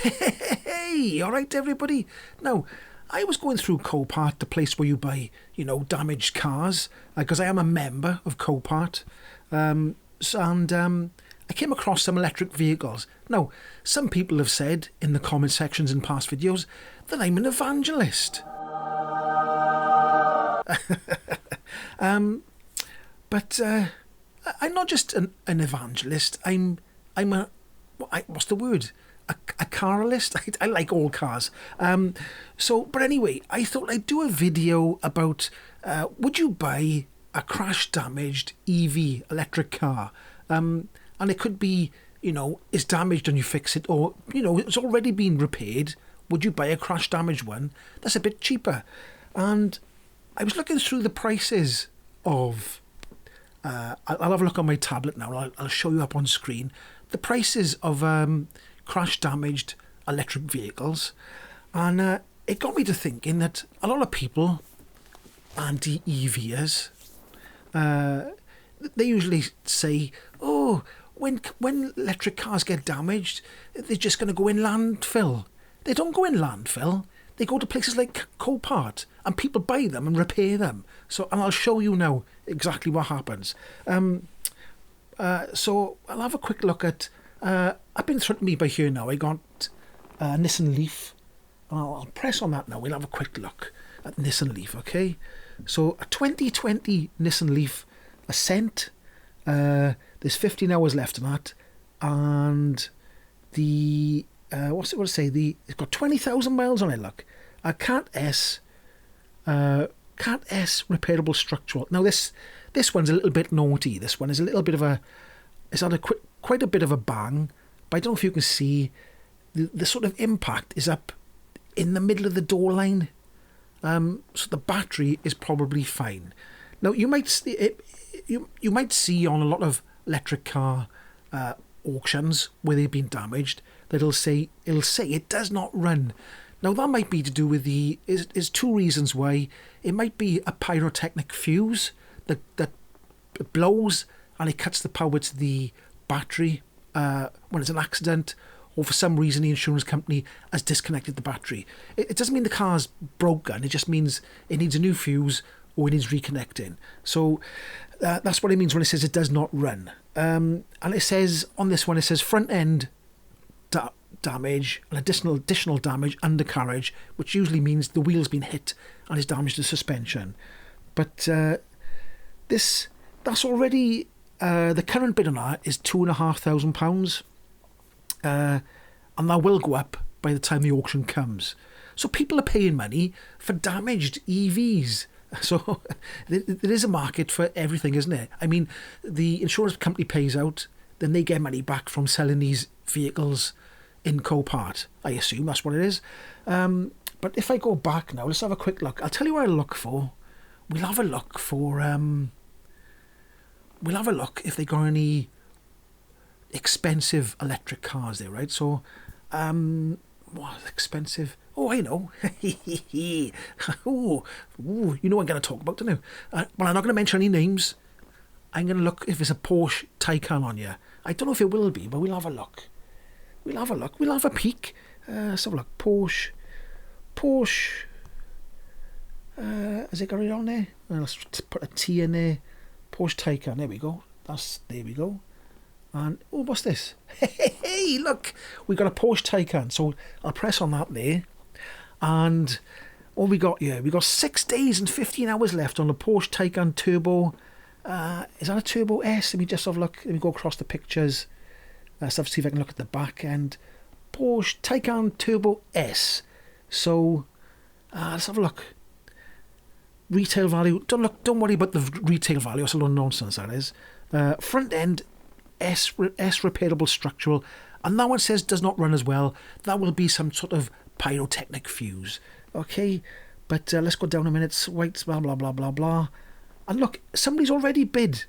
Hey, all right, everybody. Now, I was going through Copart, the place where you buy, damaged cars, because I am a member of Copart. And I came across some electric vehicles. Now, some people have said in the comment sections in past videos that I'm an evangelist. But I'm not just an evangelist. I'm what's the word? A caralist. I like all cars. But anyway, I thought I'd do a video about would you buy a crash damaged EV electric car? And it could be, it's damaged and you fix it, or it's already been repaired. Would you buy a crash damaged one that's a bit cheaper? And I was looking through the prices of. I'll have a look on my tablet now. I'll show you up on screen the prices of crash damaged electric vehicles, and it got me to thinking that a lot of people, anti-EVers, they usually say, "Oh, when electric cars get damaged, they're just going to go in landfill." They don't go in landfill. They go to places like Copart, and people buy them and repair them. And I'll show you now exactly what happens. So I'll have a quick look at. Up in front of me by here now, I got a Nissan Leaf. I'll press on that now. We'll have a quick look at Nissan Leaf, okay? So a 2020 Nissan Leaf Ascent. There's 15 hours left on that, and the what's it going to say? It's got 20,000 miles on it. Look, a Cat S repairable structural. Now this one's a little bit naughty. This one is a little bit of a. It's had quite a bit of a bang, but I don't know if you can see the sort of impact is up in the middle of the door line. So the battery is probably fine. Now you might see it. You might see on a lot of electric car auctions where they've been damaged that it'll say it does not run. Now that might be to do with is two reasons why. It might be a pyrotechnic fuse that blows and it cuts the power to the battery when it's an accident, or for some reason the insurance company has disconnected the battery. It doesn't mean the car's broken. It just means it needs a new fuse or it needs reconnecting. So that's what it means when it says it does not run. And it says on this one, it says front end damage and additional damage undercarriage, which usually means the wheel's been hit and it's damaged the suspension. But that's already the current bid on that is £2,500, and that will go up by the time the auction comes. So people are paying money for damaged EVs. So there is a market for everything, isn't it? I mean, the insurance company pays out, then they get money back from selling these vehicles in Copart. I assume that's what it is. But if I go back now, let's have a quick look. I'll tell you what I look for. We'll have a look for. We'll have a look if they got any expensive electric cars there, right? So, what expensive? Oh, I know. Ooh, you know what I'm going to talk about, don't you? Well, I'm not going to mention any names. I'm going to look if there's a Porsche Taycan on you. I don't know if it will be, but we'll have a look. We'll have a peek. Let's have a look. Porsche. Has it got it on there? Let's put a T in there. Porsche Taycan. There we go. There we go. And what's this? Hey, look, we got a Porsche Taycan. So I'll press on that there. And what we got here? We got 6 days and 15 hours left on the Porsche Taycan Turbo. Is that a Turbo S? Let me just have a look. Let me go across the pictures. Let's see if I can look at the back end. Porsche Taycan Turbo S. So let's have a look. Retail value. Don't worry about the retail value. That's a lot of nonsense, that is. Front end S repairable structural, and that one says does not run as well. That will be some sort of pyrotechnic fuse. Okay, but let's go down a minute. Wait, blah blah blah blah blah. And look, somebody's already bid.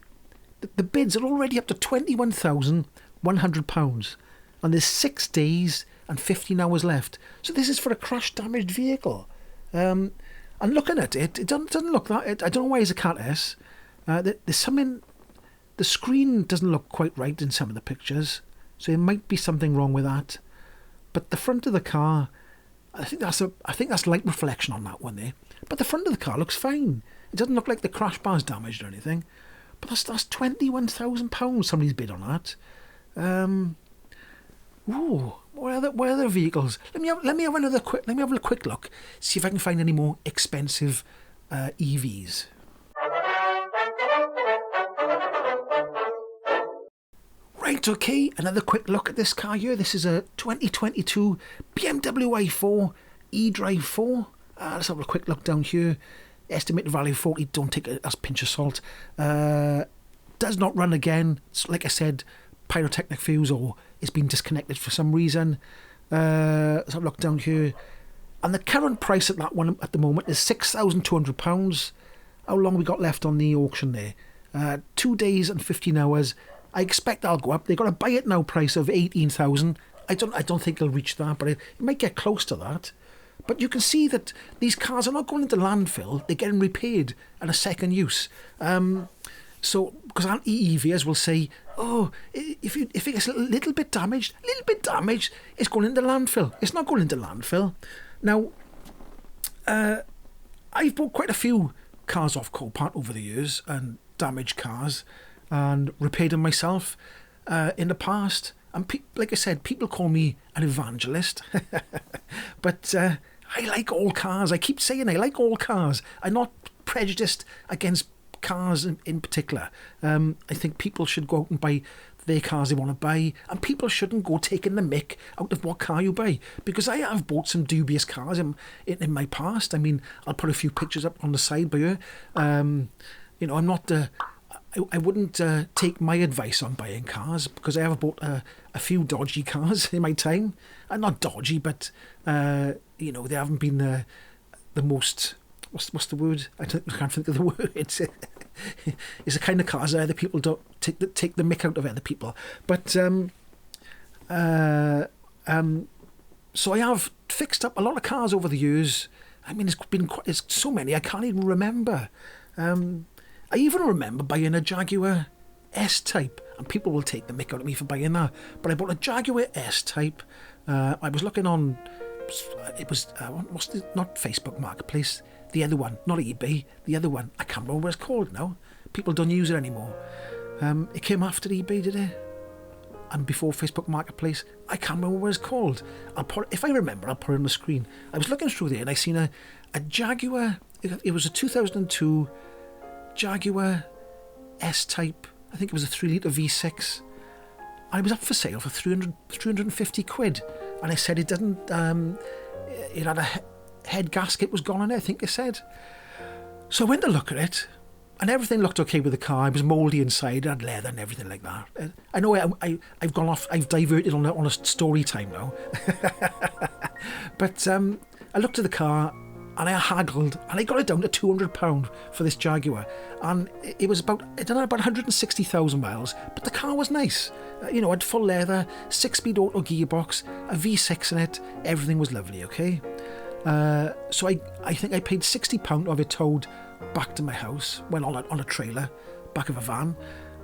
The bids are already up to £21,100, and there's 6 days and 15 hours left. So this is for a crash damaged vehicle. And looking at it, it doesn't look that. I don't know why it's a Cat S. There's something. The screen doesn't look quite right in some of the pictures, so there might be something wrong with that. but the front of the car, I think that's light reflection on that one there. But the front of the car looks fine. It doesn't look like the crash bar's damaged or anything. But that's £21,000 somebody's bid on that. Where are the vehicles? Let me have a quick look. See if I can find any more expensive EVs. Right, okay, another quick look at this car here. This is a 2022 BMW i4 eDrive 4. Let's have a quick look down here. Estimated value 40, don't take it as a pinch of salt. Does not run again. It's, like I said, pyrotechnic fuse, or it's been disconnected for some reason. Let's have a look down here. And the current price at that one at the moment is £6,200. How long we got left on the auction there? 2 days and 15 hours. I expect that'll go up. They've got a buy it now price of 18,000. I don't think they'll reach that, but it might get close to that. But you can see that these cars are not going into landfill; they're getting repaired and a second use. So, because EVs will say, oh, if it gets a little bit damaged, it's going into landfill. It's not going into landfill. Now, I've bought quite a few cars off Copart over the years, and damaged cars, and repaired them myself in the past. And like I said, people call me an evangelist. But I like all cars. I keep saying I like all cars. I'm not prejudiced against cars in particular. I think people should go out and buy their cars they want to buy, and people shouldn't go taking the mick out of what car you buy, because I have bought some dubious cars in my past. I mean, I'll put a few pictures up on the side by here. I'm not... I wouldn't take my advice on buying cars, because I have bought a few dodgy cars in my time. And not dodgy, but they haven't been the most... What's the word? I can't think of the word. It's the kind of cars that other people don't take the mick out of other people. But so I have fixed up a lot of cars over the years. I mean, it's so many I can't even remember. I even remember buying a Jaguar S-Type, and people will take the mick out of me for buying that. But I bought a Jaguar S-Type. I was looking on, it was, not Facebook Marketplace, the other one, not eBay, the other one. I can't remember what it's called now. People don't use it anymore. It came after eBay, did it? And before Facebook Marketplace. I can't remember what it's called. If I remember, I'll put it on the screen. I was looking through there and I seen a Jaguar. It was a 2002 Jaguar S-Type. I think it was a 3-litre V6. And it was up for sale for 350 quid. And I said it didn't... it had a head gasket was gone on it, I think I said. So I went to look at it, and everything looked okay with the car. It was mouldy inside, it had leather and everything like that. I know I've gone off, I've diverted on a story time now. But I looked at the car, and I haggled, and I got it down to £200 for this Jaguar. And it was about 160,000 miles, but the car was nice. It had full leather, 6-speed auto gearbox, a V6 in it, everything was lovely, okay? So I think I paid £60 of it towed back to my house, went on a trailer, back of a van.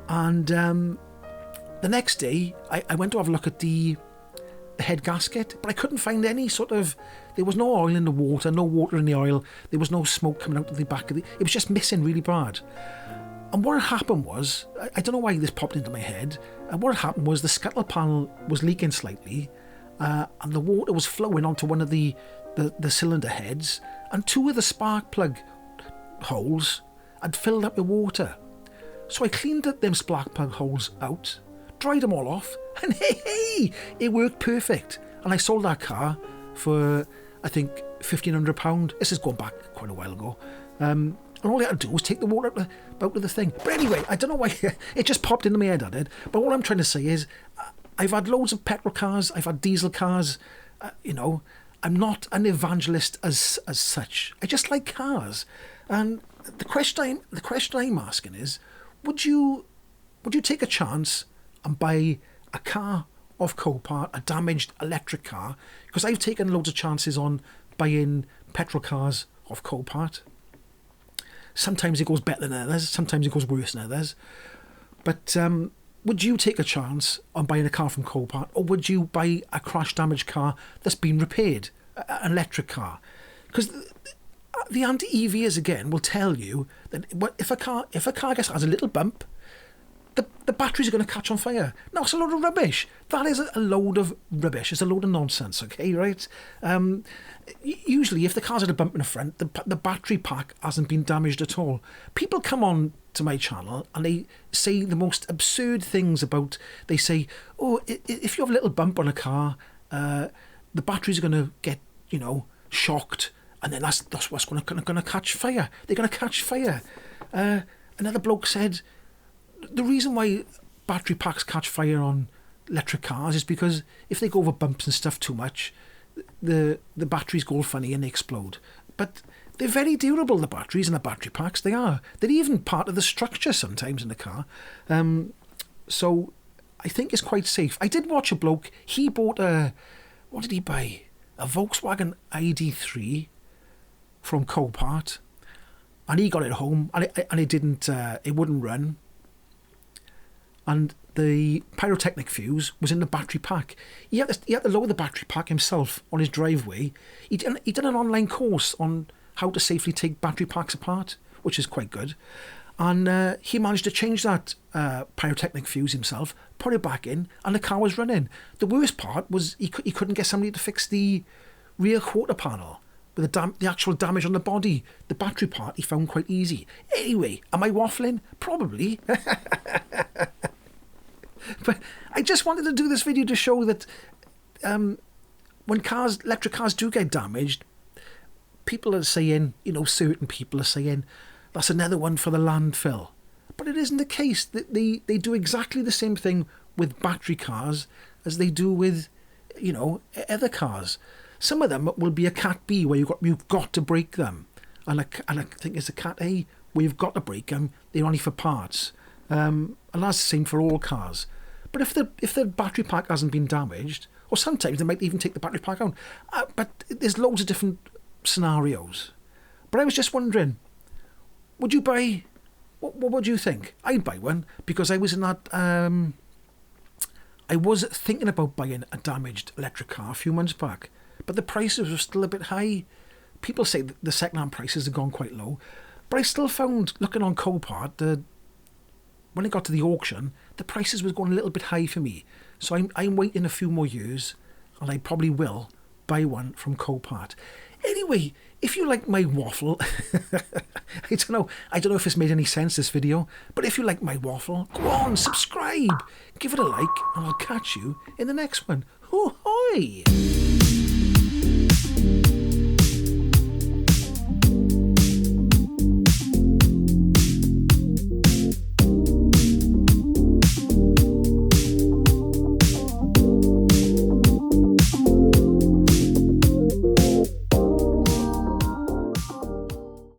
And the next day, I went to have a look at the head gasket, but I couldn't find any sort of... There was no oil in the water, no water in the oil. There was no smoke coming out of the back of it. It was just missing really bad. And what happened was, I don't know why this popped into my head, and what happened was the scuttle panel was leaking slightly, and the water was flowing onto one of the cylinder heads, and 2 of the spark plug holes had filled up with water. So I cleaned them spark plug holes out, dried them all off, and hey, it worked perfect. And I sold that car for, I think, £1,500. This is going back quite a while ago. And all I had to do was take the water out of the thing. But anyway, I don't know why, it just popped into my head, I did. But what I'm trying to say is, I've had loads of petrol cars, I've had diesel cars, I'm not an evangelist as such. I just like cars. And the question I'm asking is, would you take a chance and buy a car off Copart, a damaged electric car? Because I've taken loads of chances on buying petrol cars off Copart. Sometimes it goes better than others, sometimes it goes worse than others. But would you take a chance on buying a car from Copart, or would you buy a crash-damaged car that's been repaired, an electric car? Because the anti-EVs, again, will tell you that if a car has a little bump, the batteries are going to catch on fire. Now, it's a load of rubbish. That is a load of rubbish. It's a load of nonsense, okay, right? Usually, if the car's had a bump in the front, the battery pack hasn't been damaged at all. People come on to my channel and they say the most absurd things about, they say, oh, if you have a little bump on a car, the batteries are going to get, shocked, and then that's what's going to catch fire. They're going to catch fire. Another bloke said, the reason why battery packs catch fire on electric cars is because if they go over bumps and stuff too much, the batteries go all funny and they explode. But they're very durable, the batteries and the battery packs. They are. They're even part of the structure sometimes in the car. So I think it's quite safe. I did watch a bloke. He bought what did he buy? A Volkswagen ID3 from Copart, and he got it home, and it wouldn't run. And the pyrotechnic fuse was in the battery pack. He had to lower the battery pack himself on his driveway. He did an online course on how to safely take battery packs apart, which is quite good. And he managed to change that pyrotechnic fuse himself, put it back in, and the car was running. The worst part was he couldn't get somebody to fix the rear quarter panel with the actual damage on the body. The battery part he found quite easy. Anyway, am I waffling? Probably. But I just wanted to do this video to show that when electric cars do get damaged, people are saying, certain people are saying, that's another one for the landfill. But it isn't the case. They do exactly the same thing with battery cars as they do with, other cars. Some of them will be a Cat B where you've got to break them. And I think it's a Cat A where you've got to break them. They're only for parts. And that's the same for all cars. But if the battery pack hasn't been damaged, or sometimes they might even take the battery pack out. But there's loads of different scenarios. But I was just wondering, would you buy, what would you think? I'd buy one, because I was in that, I was thinking about buying a damaged electric car a few months back, but the prices were still a bit high. People say that the second-hand prices have gone quite low, but I still found, looking on Copart, when it got to the auction, the prices was going a little bit high for me. So I'm waiting a few more years, and I probably will buy one from Copart. Anyway, if you like my waffle, I don't know if it's made any sense, this video, but if you like my waffle, go on, subscribe, give it a like, and I'll catch you in the next one. Hoo-hoy!